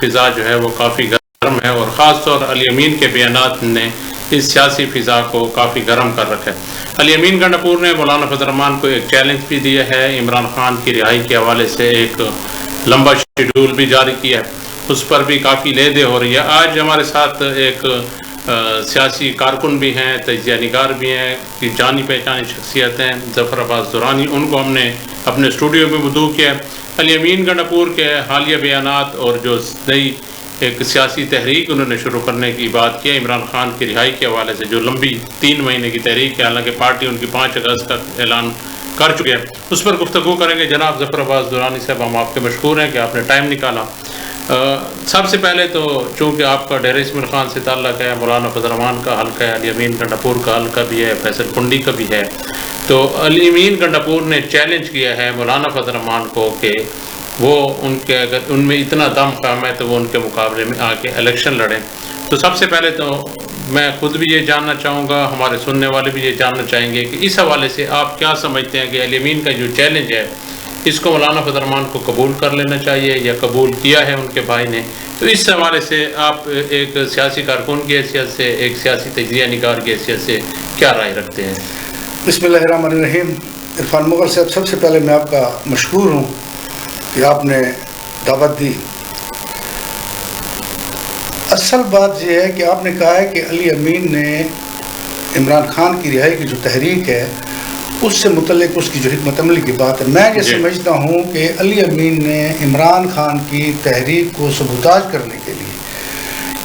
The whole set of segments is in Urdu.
فضا جو ہے وہ کافی گرم ہے، اور خاص طور علی امین کے بیانات نے اس سیاسی فضا کو کافی گرم کر رکھا ہے۔ علی امین گنڈا پور نے مولانا فضل الرحمان کو ایک چیلنج بھی دیا ہے، عمران خان کی رہائی کے حوالے سے ایک لمبا شیڈول بھی جاری کیا ہے، اس پر بھی کافی لیدے ہو رہی ہے۔ آج ہمارے ساتھ ایک سیاسی کارکن بھی ہیں، تجزیہ نگار بھی ہیں، جانی پہچانی شخصیت ہیں، ظفر عباس درانی، ان کو ہم نے اپنے اسٹوڈیو میں مدعو کیا ہے۔ علی امین گنڈا پور کے حالیہ بیانات اور جو نئی ایک سیاسی تحریک انہوں نے شروع کرنے کی بات کی عمران خان کی رہائی کے حوالے سے، جو لمبی 3 مہینے کی تحریک ہے، حالانکہ پارٹی ان کی 5 اگست کا اعلان کر چکے ہیں، اس پر گفتگو کریں گے۔ جناب ظفر عباس درانی صاحب، ہم آپ کے مشکور ہیں کہ آپ نے ٹائم نکالا۔ سب سے پہلے تو چونکہ آپ کا ڈیرہ اسماعیل خان سے تعلق ہے، مولانا فضل الرحمان کا حلقہ ہے، علی امین گنڈا پور کا حلقہ بھی ہے، فیصل کنڈی کا بھی ہے، تو علی امین گنڈا پور نے چیلنج کیا ہے مولانا فضل الرحمان کو کہ وہ ان کے اگر ان میں اتنا دم خام ہے تو وہ ان کے مقابلے میں آ کے الیکشن لڑیں۔ تو سب سے پہلے تو میں خود بھی یہ جاننا چاہوں گا، ہمارے سننے والے بھی یہ جاننا چاہیں گے کہ اس حوالے سے آپ کیا سمجھتے ہیں کہ علی امین کا جو چیلنج ہے اس کو مولانا فضل الرحمان کو قبول کر لینا چاہیے یا قبول کیا ہے ان کے بھائی نے؟ تو اس حوالے سے آپ ایک سیاسی کارکن کی حیثیت سے، ایک سیاسی تجزیہ نگار کی حیثیت سے کیا رائے رکھتے ہیں؟ بسم اللہ الرحمن الرحیم۔ عرفان مغل صاحب، سب سے پہلے میں آپ کا مشکور ہوں کہ آپ نے دعوت دی۔ اصل بات یہ ہے کہ آپ نے کہا ہے کہ علی امین نے عمران خان کی رہائی کی جو تحریک ہے اس سے متعلق اس کی جو حکمت عملی کی بات ہے، میں یہ سمجھتا ہوں کہ علی امین نے عمران خان کی تحریک کو سبوتاژ کرنے کے لیے،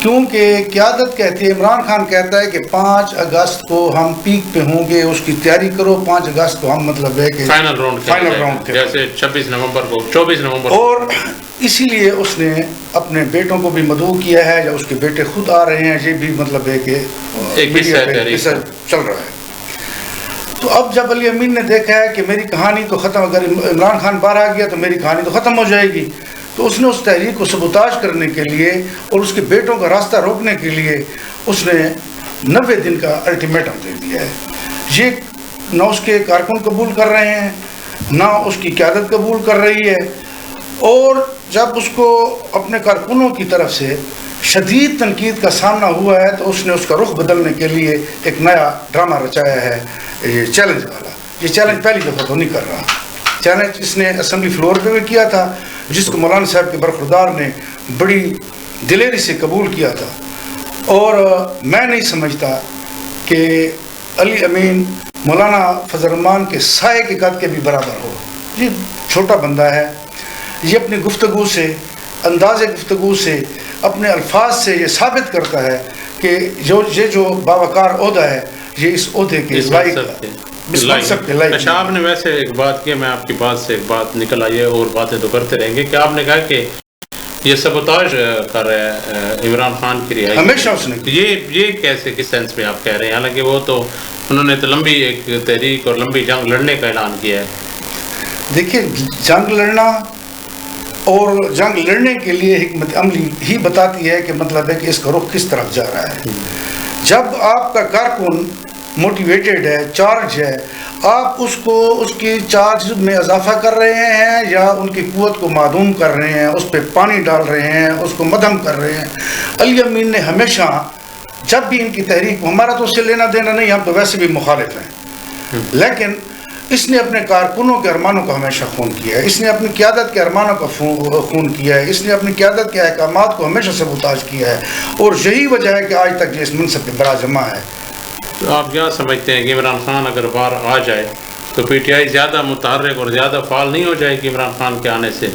کیونکہ قیادت کہتی ہے، عمران خان کہتا ہے کہ 5 اگست کو ہم پیک پہ ہوں گے، اس کی تیاری کرو، 5 اگست کو ہم مطلب ہے کہ فائنل راؤنڈ جیسے 24 نومبر اور اسی لیے اس نے اپنے بیٹوں کو بھی مدعو کیا ہے، یا اس کے بیٹے خود آ رہے ہیں، یہ بھی مطلب ہے کہ قصہ چل رہا ہے۔ تو اب جب علی امین نے دیکھا ہے کہ میری کہانی تو ختم، اگر عمران خان باہر آ گیا تو میری کہانی تو ختم ہو جائے گی، تو اس نے اس تحریک کو سبوتاژ کرنے کے لیے اور اس کے بیٹوں کا راستہ روکنے کے لیے اس نے 90 دن کا الٹیمیٹم دے دیا ہے۔ یہ نہ اس کے کارکن قبول کر رہے ہیں، نہ اس کی قیادت قبول کر رہی ہے، اور جب اس کو اپنے کارکنوں کی طرف سے شدید تنقید کا سامنا ہوا ہے تو اس نے اس کا رخ بدلنے کے لیے ایک نیا ڈرامہ رچایا ہے، یہ چیلنج والا۔ یہ چیلنج پہلی دفعہ تو نہیں کر رہا، چیلنج اس نے اسمبلی فلور پہ بھی کیا تھا، جس کو مولانا صاحب کے برخوردار نے بڑی دلیری سے قبول کیا تھا، اور میں نہیں سمجھتا کہ علی امین مولانا فضل الرحمان کے سائے کے قد کے بھی برابر ہو۔ یہ چھوٹا بندہ ہے، یہ اپنی گفتگو سے، انداز گفتگو سے، اپنے الفاظ سے یہ ثابت کرتا ہے کہ یہ جو باوقار عہدہ ہے یہ اس عہدے کے لائق ہے۔ اچھا، آپ نے ویسے ایک بات کی، میں آپ کی بات سے ایک بات نکل آئی ہے اور باتیں تو کرتے رہیں گے، کہ آپ نے کہا کہ یہ سبوتاژ کر رہا ہے عمران خان کی رہائی، ہمیشہ اس نے یہ کیسے، کس سینس میں آپ کہہ رہے ہیں؟ حالانکہ وہ تو انہوں نے تو لمبی ایک تحریک اور لمبی جنگ لڑنے کا اعلان کیا ہے۔ دیکھیے، جنگ لڑنا اور جنگ لڑنے کے لیے حکمت عملی ہی بتاتی ہے کہ مطلب ہے کہ اس کا رخ کس طرف جا رہا ہے۔ جب آپ کا کارکن موٹیویٹڈ ہے، چارج ہے، آپ اس کو اس کی چارج میں اضافہ کر رہے ہیں یا ان کی قوت کو معدوم کر رہے ہیں، اس پہ پانی ڈال رہے ہیں، اس کو مدھم کر رہے ہیں۔ علی امین نے ہمیشہ جب بھی ان کی تحریک، ہمارا تو اس سے لینا دینا نہیں، ہم تو ویسے بھی مخالف ہیں، لیکن اس نے اپنے کارکنوں کے ارمانوں کو ہمیشہ خون کیا ہے، اس نے اپنی قیادت کے ارمانوں کا خون کیا ہے، اس نے اپنی قیادت کے احکامات کو ہمیشہ سبوتاژ کیا ہے، اور یہی وجہ ہے کہ آج تک یہ اس منصب پہ بڑا جمع ہے۔ تو آپ کیا سمجھتے ہیں کہ عمران خان اگر باہر آ جائے تو پی ٹی آئی زیادہ متحرک اور زیادہ فعال نہیں ہو جائے گی عمران خان کے آنے سے؟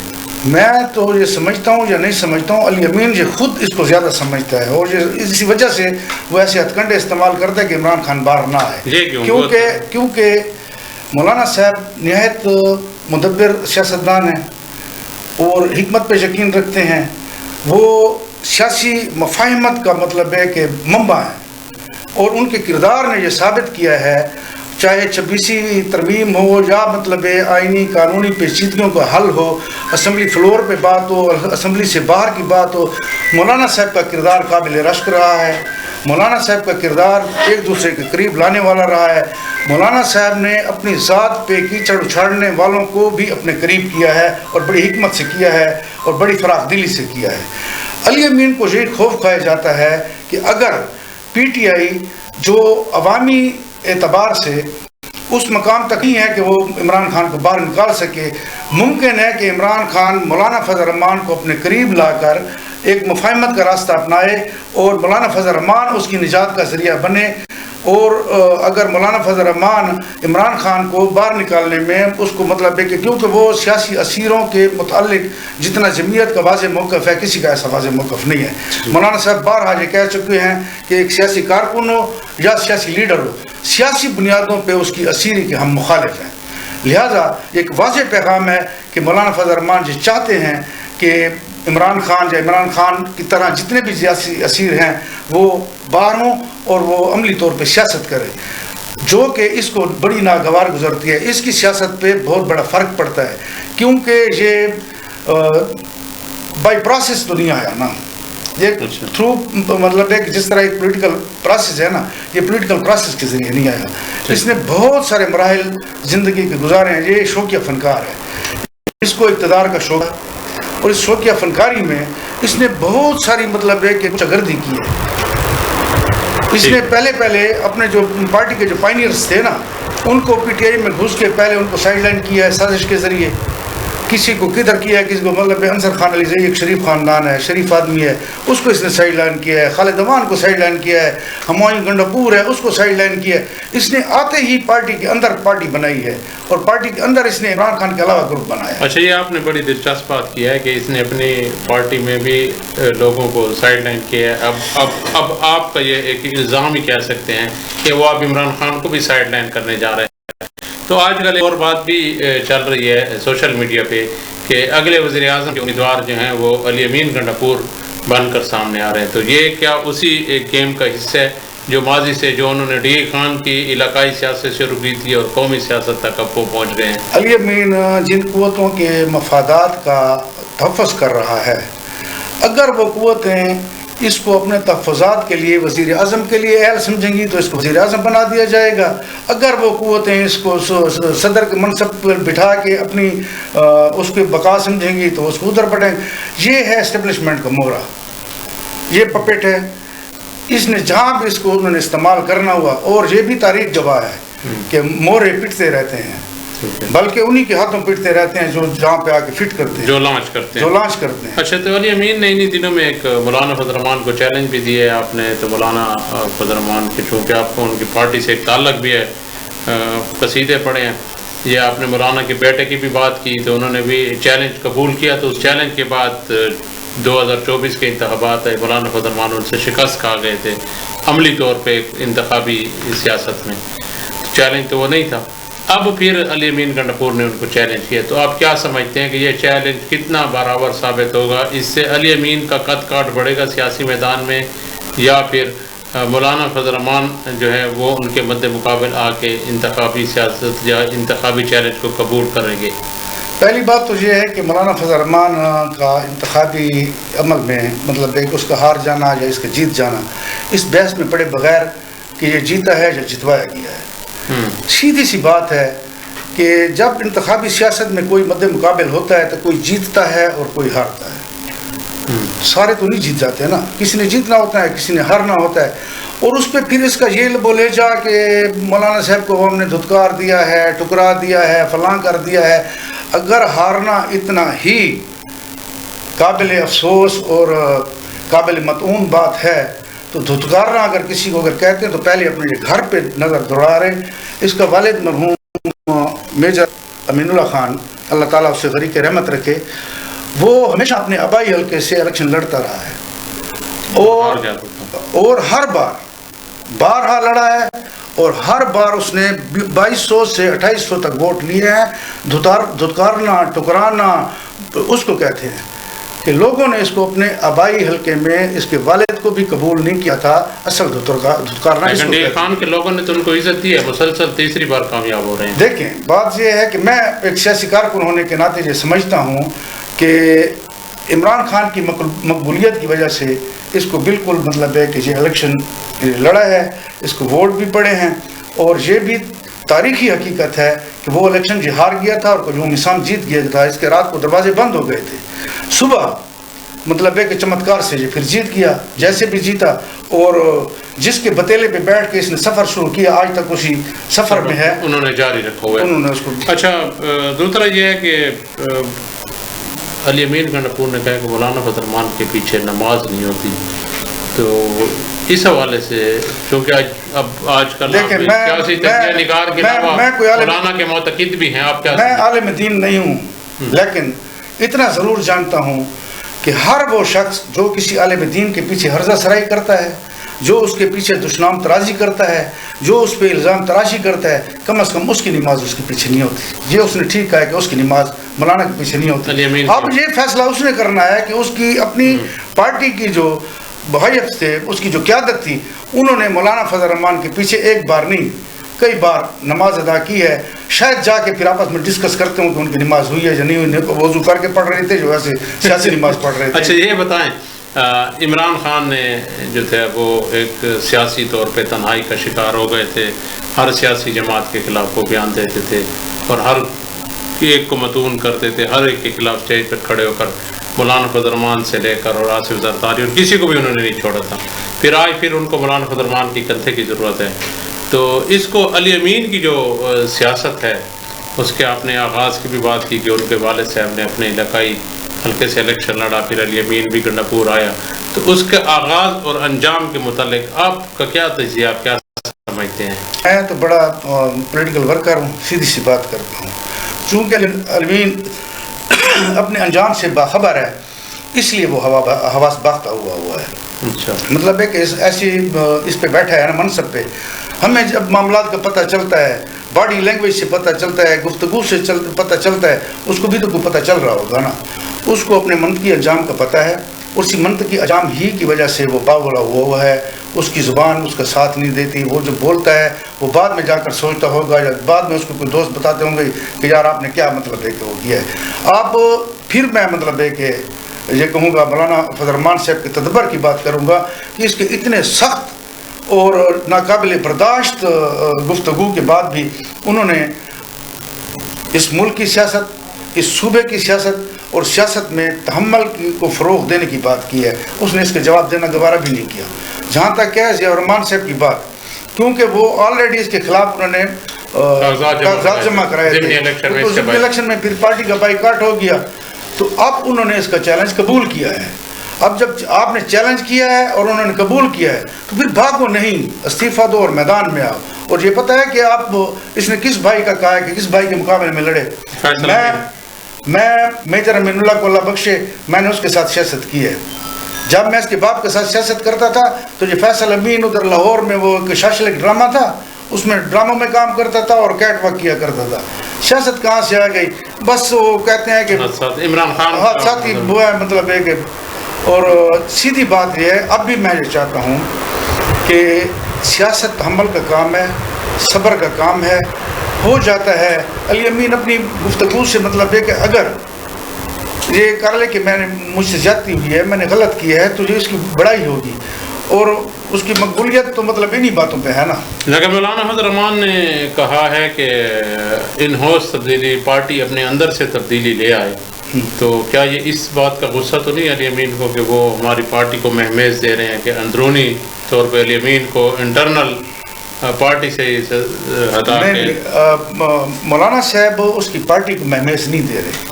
میں تو یہ سمجھتا ہوں یا نہیں سمجھتا ہوں، علی امین یہ خود اس کو زیادہ سمجھتا ہے، اور اسی وجہ سے وہ ایسے ہتھ کنڈے استعمال کرتا ہے کہ عمران خان باہر نہ آئے، کیونکہ مولانا صاحب نہایت مدبر سیاستدان ہیں اور حکمت پہ یقین رکھتے ہیں، وہ سیاسی مفاہمت کا مطلب ہے کہ منبع ہیں، اور ان کے کردار نے یہ ثابت کیا ہے، چاہے 26ویں ترمیم ہو یا مطلب آئینی قانونی پیچیدگیوں کا حل ہو، اسمبلی فلور پہ بات ہو، اسمبلی سے باہر کی بات ہو، مولانا صاحب کا کردار قابل رشک رہا ہے، مولانا صاحب کا کردار ایک دوسرے کے قریب لانے والا رہا ہے، مولانا صاحب نے اپنی ذات پہ کیچڑ اچھاڑنے والوں کو بھی اپنے قریب کیا ہے، اور بڑی حکمت سے کیا ہے اور بڑی فراخ دلی سے کیا ہے۔ علی امین کو یہ خوف کھایا جاتا ہے کہ اگر پی ٹی آئی جو عوامی اعتبار سے اس مقام تک نہیں ہے کہ وہ عمران خان کو باہر نکال سکے، ممکن ہے کہ عمران خان مولانا فضل الرحمان کو اپنے قریب لا کر ایک مفاہمت کا راستہ اپنائے اور مولانا فضل الرحمان اس کی نجات کا ذریعہ بنے، اور اگر مولانا فضل الرحمان عمران خان کو باہر نکالنے میں اس کو مطلب ہے کہ کیونکہ وہ سیاسی اسیروں کے متعلق جتنا جمعیت کا واضح موقف ہے کسی کا ایسا واضح موقف نہیں ہے۔ مولانا صاحب بارہا یہ کہہ چکے ہیں کہ ایک سیاسی کارکن ہو یا سیاسی لیڈر ہو، سیاسی بنیادوں پہ اس کی اسیری کے ہم مخالف ہیں۔ لہٰذا ایک واضح پیغام ہے کہ مولانا فضل الرحمان جی چاہتے ہیں کہ عمران خان یا عمران خان کی طرح جتنے بھی سیاسی اسیر ہیں وہ باہر ہوں اور وہ عملی طور پہ سیاست کریں، جو کہ اس کو بڑی ناگوار گزرتی ہے۔ اس کی سیاست پہ بہت بڑا فرق پڑتا ہے، کیونکہ یہ بائی پروسیس تو نہیں آیا نا، یہ تھرو مطلب ہے کہ جس طرح ایک پولیٹیکل پروسیس ہے نا، یہ پولیٹیکل پروسیس کے ذریعے نہیں آیا۔ اس نے بہت سارے مراحل زندگی کے گزارے ہیں۔ یہ شوقیہ فنکار ہے، اس کو اقتدار کا شوق ہے، اور اس شوقیہ فنکاری میں اس نے بہت ساری مطلب ہے کہ چگردی کی ہے۔ اس نے پہلے اپنے جو پارٹی کے جو پائنیئرز تھے نا، ان کو پی ٹی آئی میں گھس کے پہلے ان کو سائڈ لائن کیا ہے سازش کے ذریعے، کسی کو کدھر کیا ہے، کسی کو مطلب انصر خان علی زئی ایک شریف خاندان ہے، شریف آدمی ہے، اس کو اس نے سائڈ لائن کیا ہے، خالد امان کو سائڈ لائن کیا ہے، ہمایوں گنڈاپور ہے اس کو سائڈ لائن کیا ہے۔ اس نے آتے ہی پارٹی کے اندر پارٹی بنائی ہے، اور پارٹی کے اندر اس نے عمران خان کے علاوہ گروپ بنایا۔ اچھا، یہ آپ نے بڑی دلچسپ بات کی ہے کہ اس نے اپنی پارٹی میں بھی لوگوں کو سائڈ لائن کیا ہے۔ اب آپ کا یہ ایک الزام ہی کہہ سکتے ہیں کہ وہ اب عمران خان کو بھی سائڈ لائن کرنے جا رہے ہیں۔ تو آج کل ایک اور بات بھی چل رہی ہے سوشل میڈیا پہ کہ اگلے وزیر اعظم کے امیدوار جو ہیں وہ علی امین گنڈاپور بن کر سامنے آ رہے ہیں۔ تو یہ کیا اسی ایک گیم کا حصہ ہے جو ماضی سے جو انہوں نے ڈی اے خان کی علاقائی سیاست شروع کی تھی اور قومی سیاست تک اب وہ پہنچ گئے ہیں؟ علی امین جن قوتوں کے مفادات کا تحفظ کر رہا ہے، اگر وہ قوتیں اس کو اپنے تحفظات کے لیے وزیر اعظم کے لیے اہل سمجھیں گی تو اس کو وزیر اعظم بنا دیا جائے گا، اگر وہ قوتیں اس کو صدر کے منصب پر بٹھا کے اپنی اس کی بقا سمجھیں گی تو اس کو ادھر پڑیں گے۔ یہ ہے اسٹیبلشمنٹ کا مورا، یہ پپیٹ ہے۔ اس نے جہاں بھی اس کو انہوں نے استعمال کرنا ہوا، اور یہ بھی تاریخ گواہ ہے کہ مورے پٹتے رہتے ہیں، بلکہ انہی کے ہاتھوں پٹتے رہتے ہیں جو جہاں پہ آ کے فٹ کرتے ہیں، جو لانچ کرتے ہیں۔ اچھا، تو علی امین نے انہی دنوں میں ایک مولانا فضل الرحمان کو چیلنج بھی دیا ہے آپ نے، تو مولانا فضل الرحمان کے چونکہ آپ کو ان کی پارٹی سے ایک تعلق بھی ہے، قصیدے پڑھے ہیں، یہ آپ نے مولانا کے بیٹے کی بھی بات کی تو انہوں نے بھی چیلنج قبول کیا، تو اس چیلنج کے بعد 2024 کے انتخابات ہے، مولانا فضل الرحمان ان سے شکست کھا گئے تھے عملی طور پہ انتخابی سیاست میں، چیلنج تو وہ نہیں تھا۔ اب پھر علی امین گنڈاپور نے ان کو چیلنج کیا، تو آپ کیا سمجھتے ہیں کہ یہ چیلنج کتنا برابر ثابت ہوگا؟ اس سے علی امین کا قد کاٹ بڑھے گا سیاسی میدان میں، یا پھر مولانا فضل الرحمان جو ہے وہ ان کے مد مقابل آ کے انتخابی سیاست یا انتخابی چیلنج کو قبول کریں گے؟ پہلی بات تو یہ ہے کہ مولانا فضل الرحمان کا انتخابی عمل میں مطلب ہے کہ اس کا ہار جانا یا اس کا جیت جانا اس بحث میں پڑے بغیر کہ یہ جیتا ہے یا جتوایا گیا ہے۔ سیدھی سی بات ہے کہ جب انتخابی سیاست میں کوئی مد مقابل ہوتا ہے تو کوئی جیتتا ہے اور کوئی ہارتا ہے، سارے تو نہیں جیت جاتے نا، کسی نے جیتنا ہوتا ہے کسی نے ہارنا ہوتا ہے، اور اس پہ پھر اس کا یہ بولے جا کہ مولانا صاحب کو ہم نے دھتکار دیا ہے، ٹکرا دیا ہے، فلاں کر دیا ہے۔ اگر ہارنا اتنا ہی قابل افسوس اور قابل مطعون بات ہے تو دھتکارنا اگر کسی کو اگر کہتے ہیں تو پہلے اپنے گھر پہ نظر دوڑا رہے۔ اس کا والد مرحوم میجر امین اللہ خان، اللہ تعالیٰ اسے غریق رحمت رکھے، وہ ہمیشہ اپنے آبائی حلقے سے الیکشن لڑتا رہا ہے، اور ہر بارہا لڑا ہے، اور ہر بار اس نے 2200 سے 2800 تک ووٹ لیے ہیں۔ دھتکارنا ٹکرانا اس کو کہتے ہیں کہ لوگوں نے اس کو اپنے آبائی حلقے میں اس کے والد کو بھی قبول نہیں کیا تھا، اصل دھتکارنا اس کو خان کے لوگوں نے تو ان کو عزت دی ہے، مسلسل تیسری بار کامیاب ہو رہے ہیں۔ دیکھیں بات یہ ہے کہ میں ایک سیاسی کارکن ہونے کے ناطے یہ سمجھتا ہوں کہ عمران خان کی مقبولیت کی وجہ سے اس کو بالکل مطلب ہے کہ یہ الیکشن لڑا ہے، اس کو ووٹ بھی پڑے ہیں، اور یہ بھی تاریخی حقیقت ہے کہ وہ الیکشن جو ہار گیا تھا اور جو نظام جیت گیا تھا، اس کے رات کو دروازے بند ہو گئے تھے، صبح مطلب ہے کہ چمتکار سے یہ پھر جیت گیا، جیسے بھی جیتا، اور جس کے بتیلے پہ بیٹھ کے اس نے سفر شروع کیا آج تک اسی سفر میں ہے، انہوں نے جاری رکھا ہوا ہے، انہوں نے اس کو۔ اچھا دوسرا یہ ہے کہ علی امین گنڈپور نے کہا کہ مولانا فضل الرحمان کے پیچھے نماز نہیں ہوتی، تو اس حوالے سے کیونکہ اب آج کل سیاسی تجزیہ نگار کے علاوہ مولانا کے معتقد بھی ہیں، آپ کیا؟ میں عالم دین نہیں ہوں، لیکن اتنا ضرور جانتا ہوں کہ ہر وہ شخص جو کسی عالم دین کے پیچھے حرزہ سرائی کرتا ہے، جو اس کے پیچھے دشنام ترازی کرتا ہے، جو اس پہ الزام تراشی کرتا ہے، کم از کم اس کی نماز اس کے پیچھے نہیں ہوتی۔ یہ اس نے ٹھیک کہا ہے کہ اس کی نماز مولانا کے پیچھے نہیں ہوتی۔ اب یہ فیصلہ اس نے کرنا ہے کہ اس کی اپنی پارٹی کی جو بحیث تھے، اس کی جو قیادت تھی، انہوں نے مولانا فضل الرحمان کے پیچھے ایک بار نہیں کئی بار نماز ادا کی ہے، شاید جا کے پھر آپس میں ڈسکس کرتے ہوں کہ ان کی نماز ہوئی ہے یا نہیں ہوئی، وضو کر کے پڑھ رہے تھے جو ایسے سیاسی نماز پڑھ رہے تھے۔ اچھا یہ بتائیں، عمران خان نے جو تھے وہ ایک سیاسی طور پہ تنہائی کا شکار ہو گئے تھے، ہر سیاسی جماعت کے خلاف وہ بیان دیتے تھے اور ہر ایک کو متون کرتے تھے، ہر ایک کے خلاف اسٹیج پر کھڑے ہو کر مولانا فضل الرحمان سے لے کر اور آصف زرداری اور کسی کو بھی انہوں نے نہیں چھوڑا تھا۔ پھر آج پھر ان کو مولانا فضل الرحمان کی کندھے کی ضرورت ہے، تو اس کو علی امین کی جو سیاست ہے اس کے آپ نے آغاز کی بھی بات کی کہ ان کے والد صاحب نے اپنے علاقائی حلقے سے الیکشن لڑا، پھر علی امین بھی گنڈپور آیا، تو اس کے آغاز اور انجام کے متعلق آپ کا کیا تجزیہ، آپ کیا سمجھتے ہیں؟ میں تو بڑا پولیٹیکل ورکر ہوں، سیدھی سی بات کرتا ہوں، چونکہ علی امین اپنے انجام سے باخبر ہے، اس لیے وہ حواس باختہ ہوا ہے۔ اچھا، مطلب ہے کہ ایسی اس پہ بیٹھا ہے نا منصب پہ، ہمیں جب معاملات کا پتہ چلتا ہے، باڈی لینگویج سے پتہ چلتا ہے، گفتگو سے پتہ چلتا ہے، اس کو بھی تو کوئی پتہ چل رہا ہوگا نا، اس کو اپنے منطقی انجام کا پتہ ہے، اسی منطقی انجام ہی کی وجہ سے وہ باولا ہوا ہے، اس کی زبان اس کا ساتھ نہیں دیتی، وہ جو بولتا ہے وہ بعد میں جا کر سوچتا ہوگا یا بعد میں اس کو کوئی دوست بتاتے ہوں گے کہ یار آپ نے کیا مطلب ہے کہ وہ کیا ہے۔ آپ پھر میں مطلب ہے کہ یہ کہوں گا مولانا فضل الرحمان صاحب کے تدبر کی بات کروں گا کہ اس کے اتنے سخت اور ناقابل برداشت گفتگو کے بعد بھی انہوں نے اس ملک کی سیاست، اس صوبے کی سیاست اور سیاست میں تحمل کو فروغ دینے کی بات کی ہے، اس نے اس کے جواب دینا گوارا بھی نہیں کیا۔ جہاں تک ہے ضیاء الرحمان صاحب کی بات، کیونکہ وہ آلریڈی اس کے خلاف انہوں نے کاغذات جمع کرائے تھے، الیکشن میں پھر پارٹی کا بائیکاٹ ہو گیا، تو اب انہوں نے اس کا چیلنج قبول کیا ہے۔ اب جب آپ نے چیلنج کیا ہے اور انہوں نے قبول کیا ہے تو پھر بھاگو نہیں، استعفیٰ دو اور میدان میں آؤ، اور یہ پتہ ہے کہ آپ اس نے کس بھائی کا کہا ہے کہ کس بھائی کے مقابلے میں لڑے۔ میں میجر امین اللہ کو اللہ بخشے، میں نے اس کے ساتھ سیاست کی ہے، جب میں اس کے باپ کے ساتھ سیاست کرتا تھا تو یہ فیصل امین ادھر لاہور میں وہ ایک شاشلک ڈرامہ تھا، اس میں ڈراموں میں کام کرتا تھا اور کیٹ واک کیا کرتا تھا۔ سیاست کہاں سے آ گئی؟ بس وہ کہتے ہیں کہ عمران خان ساتھی وہ ہے، مطلب ہے کہ، اور سیدھی بات یہ ہے اب بھی میں یہ چاہتا ہوں کہ سیاست تحمل کا کام ہے، صبر کا کام ہے، ہو جاتا ہے۔ علی امین اپنی گفتگو سے مطلب ہے کہ اگر یہ کر لے کہ میں نے مجھ سے زیادتی ہوئی ہے، میں نے غلط کیا ہے، تو یہ اس کی بڑائی ہوگی اور اس کی مقبولیت تو مطلب انہی باتوں پہ ہے نا۔ لیکن مولانا فضل الرحمان نے کہا ہے کہ ان ہاؤس تبدیلی، پارٹی اپنے اندر سے تبدیلی لے آئے، تو کیا یہ اس بات کا غصہ تو نہیں علی امین کو کہ وہ ہماری پارٹی کو مہمیز دے رہے ہیں کہ اندرونی طور پہ علی امین کو انٹرنل پارٹی سے ہٹا کے؟ مولانا صاحب اس کی پارٹی کو مہمیز نہیں دے رہے۔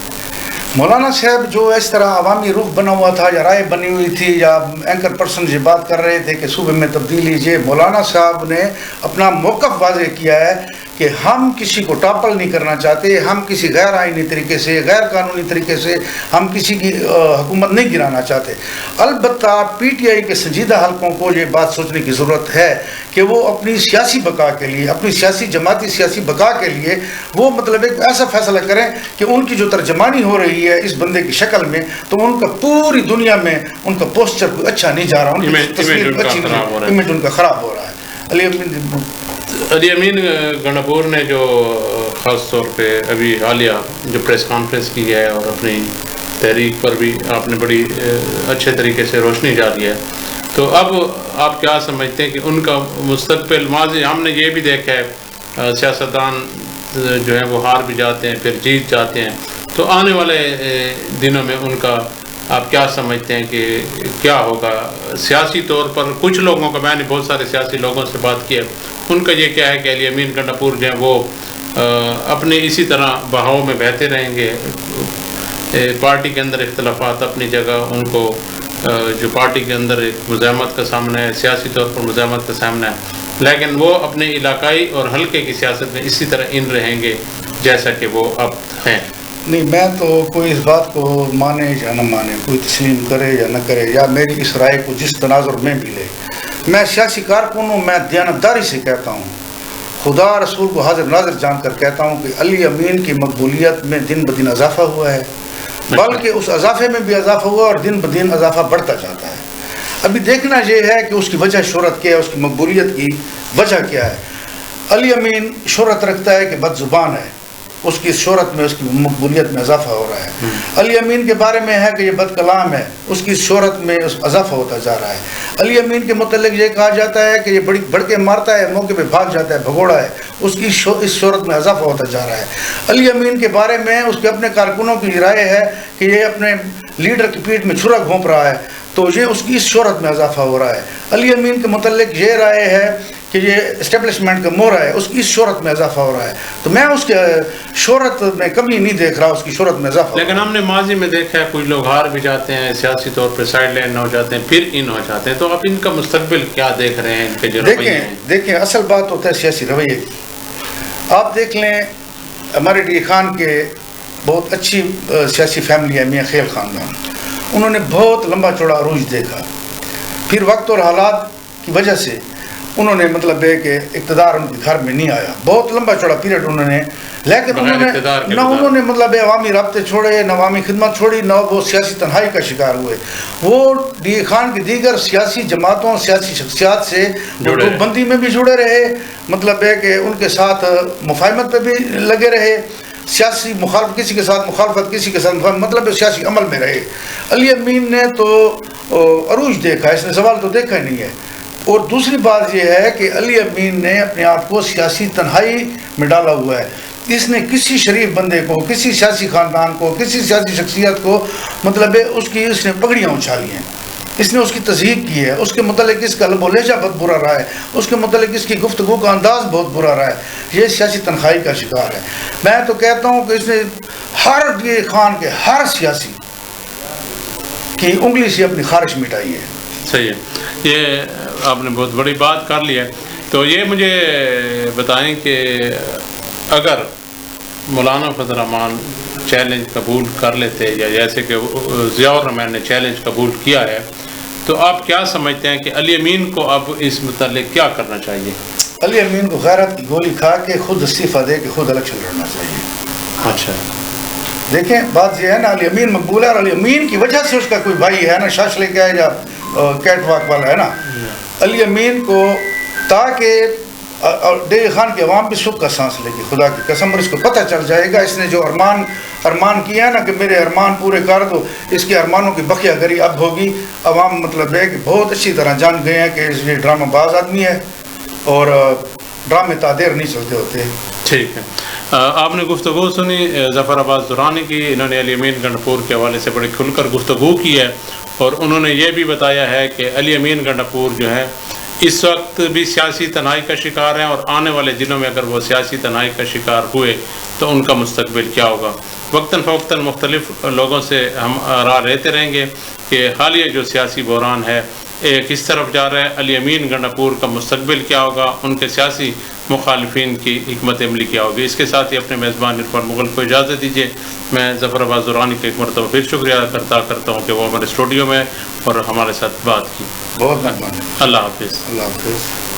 مولانا صاحب جو اس طرح عوامی رخ بنا ہوا تھا یا رائے بنی ہوئی تھی یا اینکر پرسن یہ بات کر رہے تھے کہ صوبے میں تبدیلی، یہ مولانا صاحب نے اپنا موقف واضح کیا ہے کہ ہم کسی کو ٹاپل نہیں کرنا چاہتے، ہم کسی غیر آئینی طریقے سے، غیر قانونی طریقے سے ہم کسی کی حکومت نہیں گرانا چاہتے۔ البتہ پی ٹی آئی کے سنجیدہ حلقوں کو یہ بات سوچنے کی ضرورت ہے کہ وہ اپنی سیاسی بقا کے لیے، اپنی سیاسی جماعتی سیاسی بقا کے لیے وہ مطلب ایک ایسا فیصلہ کریں کہ ان کی جو ترجمانی ہو رہی ہے اس بندے کی شکل میں، تو ان کا پوری دنیا میں ان کا پوسچر کوئی اچھا نہیں جا رہا، ان کی تصویر اچھی نہیں، امیج ان کا خراب ہو رہا ہے۔ علی امین گنڈپور نے جو خاص طور پہ ابھی حالیہ جو پریس کانفرنس کی ہے اور اپنی تحریک پر بھی آپ نے بڑی اچھے طریقے سے روشنی ڈالی ہے، تو اب آپ کیا سمجھتے ہیں کہ ان کا مستقبل؟ ماضی ہم نے یہ بھی دیکھا ہے سیاستدان جو ہیں وہ ہار بھی جاتے ہیں پھر جیت جاتے ہیں، تو آنے والے دنوں میں ان کا آپ کیا سمجھتے ہیں کہ کیا ہوگا سیاسی طور پر؟ کچھ لوگوں کا، میں نے بہت سارے سیاسی لوگوں سے بات کی ہے، ان کا یہ کیا ہے کہ علی امین گنڈاپور جو ہیں وہ اپنے اسی طرح بہاؤ میں بہتے رہیں گے، پارٹی کے اندر اختلافات اپنی جگہ، ان کو جو پارٹی کے اندر ایک مزاحمت کا سامنا ہے، سیاسی طور پر مزاحمت کا سامنا ہے، لیکن وہ اپنے علاقائی اور حلقے کی سیاست میں اسی طرح ان رہیں گے جیسا کہ وہ اب ہیں؟ نہیں، میں تو کوئی اس بات کو مانے یا نہ مانے، کوئی تسلیم کرے یا نہ کرے، یا میری اس رائے کو جس تناظر میں بھی لے، میں سیاسی کارکن ہوں، میں دیانتداری سے کہتا ہوں، خدا رسول کو حاضر ناظر جان کر کہتا ہوں کہ علی امین کی مقبولیت میں دن بدن اضافہ ہوا ہے، بلکہ اس اضافے میں بھی اضافہ ہوا اور دن بدن اضافہ بڑھتا جاتا ہے۔ ابھی دیکھنا یہ ہے کہ اس کی وجہ شہرت کیا ہے، اس کی مقبولیت کی وجہ کیا ہے۔ علی امین شہرت رکھتا ہے کہ بد زبان ہے، اس کی شہرت میں، اس کی مقبولیت میں اضافہ ہو رہا ہے۔ علی امین کے بارے میں ہے کہ یہ بد کلام ہے، اس کی شہرت میں اضافہ ہوتا جا رہا ہے۔ علی امین کے متعلق یہ کہا جاتا ہے کہ یہ بڑی بڑھ کے مارتا ہے، موقع پہ بھاگ جاتا ہے، بھگوڑا ہے، اس کی اس شہرت میں اضافہ ہوتا جا رہا ہے۔ علی امین کے بارے میں اس کے اپنے کارکنوں کی رائے ہے کہ یہ اپنے لیڈر کی پیٹھ میں چھرا گھونپ رہا ہے، تو یہ اس کی اس شہرت میں اضافہ ہو رہا ہے۔ علی امین کے متعلق یہ رائے ہے کہ یہ اسٹیبلشمنٹ کا مورا ہے، اس کی اس شہرت میں اضافہ ہو رہا ہے، تو میں اس کے شہرت میں کمی نہیں دیکھ رہا، اس کی شہرت میں اضافہ۔ لیکن ہم نے ماضی میں دیکھا ہے کچھ لوگ ہار بھی جاتے ہیں، سیاسی طور پہ سائڈ لائن ہو جاتے ہیں، پھر ان ہو جاتے ہیں، تو آپ ان کا مستقبل کیا دیکھ رہے ہیں؟ ان کے جو رویے ہیں، دیکھیں اصل بات ہوتا ہے سیاسی رویے کی۔ آپ دیکھ لیں ہمارے ڈی خان کے بہت اچھی سیاسی فیملی ہے، میاں خیل خاندان، انہوں نے بہت لمبا چوڑا عروج دیکھا، پھر وقت اور حالات کی وجہ سے انہوں نے مطلب ہے کہ اقتدار ان کے گھر میں نہیں آیا، بہت لمبا چوڑا پیریڈ انہوں نے، لیکن انہوں نے مطلب عوامی رابطے چھوڑے، نہ عوامی خدمت چھوڑی، نہ وہ سیاسی تنہائی کا شکار ہوئے۔ وہ ڈی خان کی دیگر سیاسی جماعتوں، سیاسی شخصیات سے گروپ بندی میں بھی جڑے رہے، مطلب ہے کہ ان کے ساتھ مفاہمت پہ بھی لگے رہے، سیاسی مخالفت کسی کے ساتھ مخالفت، کسی کے ساتھ مفاہمت، مطلب سیاسی عمل میں رہے۔ علی امین نے تو عروج دیکھا، اس نے سوال تو دیکھا ہی نہیں ہے۔ اور دوسری بات یہ ہے کہ علی امین نے اپنے آپ کو سیاسی تنہائی میں ڈالا ہوا ہے، اس نے کسی شریف بندے کو، کسی سیاسی خاندان کو، کسی سیاسی شخصیت کو مطلب ہے اس نے پگڑیاں اچھالی ہیں، اس نے اس کی تضحیق کی ہے، اس کے متعلق اس کا لب و لہجہ بہت برا رہا ہے، اس کے متعلق اس کی گفتگو کا انداز بہت برا رہا ہے، یہ سیاسی تنہائی کا شکار ہے۔ میں تو کہتا ہوں کہ اس نے ہر ڈی خان کے ہر سیاسی کی انگلی سے اپنی خارش مٹائی ہے۔ صحیح ہے، یہ آپ نے بہت بڑی بات کر لی ہے۔ تو یہ مجھے بتائیں کہ اگر مولانا فضل الرحمان چیلنج قبول کر لیتے، یا جیسے کہ ضیاء الرحمن نے چیلنج قبول کیا ہے، تو آپ کیا سمجھتے ہیں کہ علی امین کو اب اس متعلق کیا کرنا چاہیے؟ علی امین کو غیرت کی گولی کھا کے خود استعفیٰ دے کے خود الیکشن لڑنا چاہیے۔ اچھا، دیکھیں بات یہ ہے نا، علی امین مقبول ہے، اور علی امین کی وجہ سے اس کا کوئی بھائی ہے نا، شاش لے کے آئے یا کیٹ واک والا ہے نا، علی امین کو، تاکہ ڈی خان کی عوام بھی سکھ کا سانس لے گی، خدا کی قسم، اور اس کو پتہ چل جائے گا اس نے جو ارمان کیا ہے نا کہ میرے ارمان پورے کر دو، اس کے ارمانوں کی بقیہ گری اب ہوگی۔ عوام مطلب ہے کہ بہت اچھی طرح جان گئے ہیں کہ یہ ڈرامہ باز آدمی ہے، اور ڈرامے تعدیر نہیں چلتے ہوتے۔ ٹھیک ہے، آپ نے گفتگو سنی ظفر عباس درانی کی، انہوں نے علی امین گنڈاپور کے حوالے سے بڑی کھل کر گفتگو کی ہے، اور انہوں نے یہ بھی بتایا ہے کہ علی امین گنڈاپور جو ہے اس وقت بھی سیاسی تنہائی کا شکار ہیں، اور آنے والے دنوں میں اگر وہ سیاسی تنہائی کا شکار ہوئے تو ان کا مستقبل کیا ہوگا۔ وقتاً فوقتاً مختلف لوگوں سے ہم راہ لیتے رہیں گے کہ حالیہ جو سیاسی بحران ہے کس طرف جا رہا ہے، علی امین گنڈاپور کا مستقبل کیا ہوگا، ان کے سیاسی مخالفین کی حکمت عملی کیا ہوگی۔ اس کے ساتھ ہی اپنے میزبان عرفان مغل کو اجازت دیجیے۔ میں ظفر عباس درانی کا ایک مرتبہ پھر شکریہ ادا کرتا ہوں کہ وہ ہمارے اسٹوڈیو میں اور ہمارے ساتھ بات کی۔ بہت مہربانی، اللہ حافظ۔ اللہ حافظ۔